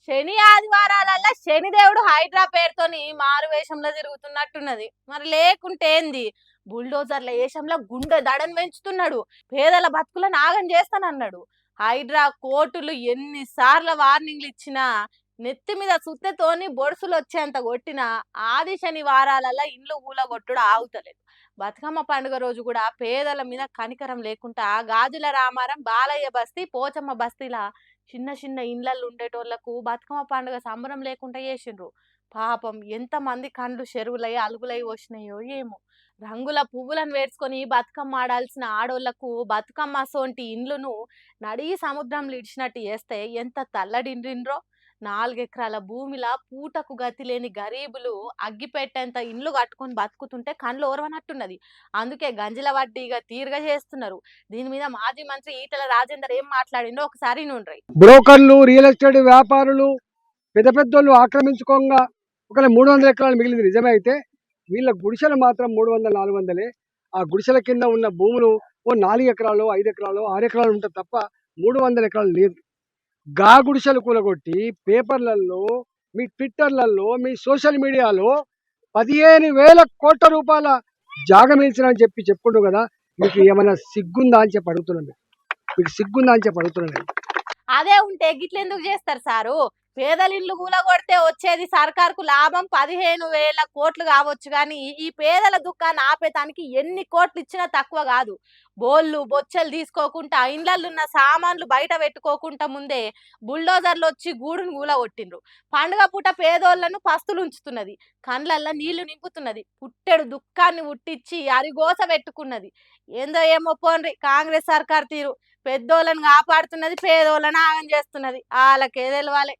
శని ఆదివారాలల్లా శనిదేవుడు హైడ్రా పేరుతోని మారు వేషంలో తిరుగుతున్నట్టున్నది. మరి లేకుంటే ఏంది? బుల్డోజర్ల ఏషంలో గుండె దడని పెంచుతున్నాడు. పేదల బతుకులను ఆగం చేస్తానన్నాడు. హైడ్రా కోర్టులు ఎన్నిసార్లు వార్నింగ్లు ఇచ్చినా నెత్తి మీద సుత్తెతోని బొడుసులు వచ్చేంత కొట్టినా ఆది శనివారాలల్లా ఇండ్లు ఊలగొట్టుడు ఆగుతలేదు. బతుకమ్మ పండుగ రోజు కూడా పేదల మీద కనికరం లేకుండా గాజుల రామారం, బాలయ్య బస్తీ, పోచమ్మ బస్తీలా చిన్న చిన్న ఇండ్లల్లో ఉండేటోళ్లకు బతుకమ్మ పండుగ సంబరం లేకుండా చేసిండ్రు. పాపం ఎంతమంది కండ్లు చెరువులై అలుగులై వచ్చినాయో ఏమో. రంగుల పువ్వులను వేసుకొని బతుకమ్మ ఆడాల్సిన ఆడోళ్లకు బతుకమ్మ సోంటి ఇండ్లును నడి సముద్రంలో ఇడిచినట్టు చేస్తే ఎంత తల్లడిండ్రిండ్రో. 4 ఎకరాల భూమిలా పూటకు గతి లేని గరీబులు అగ్గిపెట్టేంత ఇండ్లు కట్టుకొని బతుకుతుంటే కండ్లు ఓర్వనట్టున్నది. అందుకే గంజిల వడ్డీగా తీరుగా చేస్తున్నారు. దీని మీద మాజీ మంత్రి ఈటెల రాజేందర్ ఏం మాట్లాడిండో ఒకసారి నుండ్రి. బ్రోకర్లు, రియల్ ఎస్టేట్ వ్యాపారులు, పెద్ద పెద్దోళ్ళు ఆక్రమించుకోగా ఒక 300 ఎకరాలు మిగిలింది నిజమే. అయితే వీళ్ళ గుడిసెలు మాత్రం 300, 400. ఆ గుడిసెల కింద ఉన్న భూములు ఓ 4 ఎకరాలు, 5 ఎకరాలు, 6 ఎకరాలు ఉంటుంది తప్ప 300 ఎకరాలు లేదు. గా గుడిసెలు కూలగొట్టి పేపర్లలో, మీ ట్విట్టర్లలో, మీ సోషల్ మీడియాలో 15,000 కోట్ల రూపాయల జాగ మిల్చినని చెప్పుకుంటూ కదా. మీకు ఏమైనా సిగ్గుందా అని చెప్పి అడుగుతున్నాను. మీకు సిగ్గుందా అని చెప్పి అడుగుతున్నాను. అదే ఉంటే గిట్లెందుకు చేస్తారు సారు? పేదల ఇల్లు కూలగొడితే వచ్చేది సర్కార్కు లాభం 15,000 కోట్లు కావచ్చు, కానీ ఈ పేదల దుఃఖాన్ని ఆపేతానికి ఎన్ని కోట్లు ఇచ్చినా తక్కువ కాదు. బోళ్ళు బొచ్చెలు తీసుకోకుండా ఇండ్లల్లో ఉన్న సామాన్లు బయట పెట్టుకోకుండా ముందే బుల్డోజర్లు వచ్చి గూడును కూలగొట్టిండ్రు. పండుగ పూట పేదోళ్లను పస్తులు ఉంచుతున్నది, కండ్లల్లో నీళ్లు నింపుతున్నది, పుట్టెడు దుఃఖాన్ని పుట్టించి అరిగోస పెట్టుకున్నది. ఏందో ఏమో పోన్రి కాంగ్రెస్ సర్కార్ తీరు. పెద్దోళ్ళని కాపాడుతున్నది, పేదోళ్ళని ఆగం చేస్తున్నది. వాళ్ళకే తెలవాలి.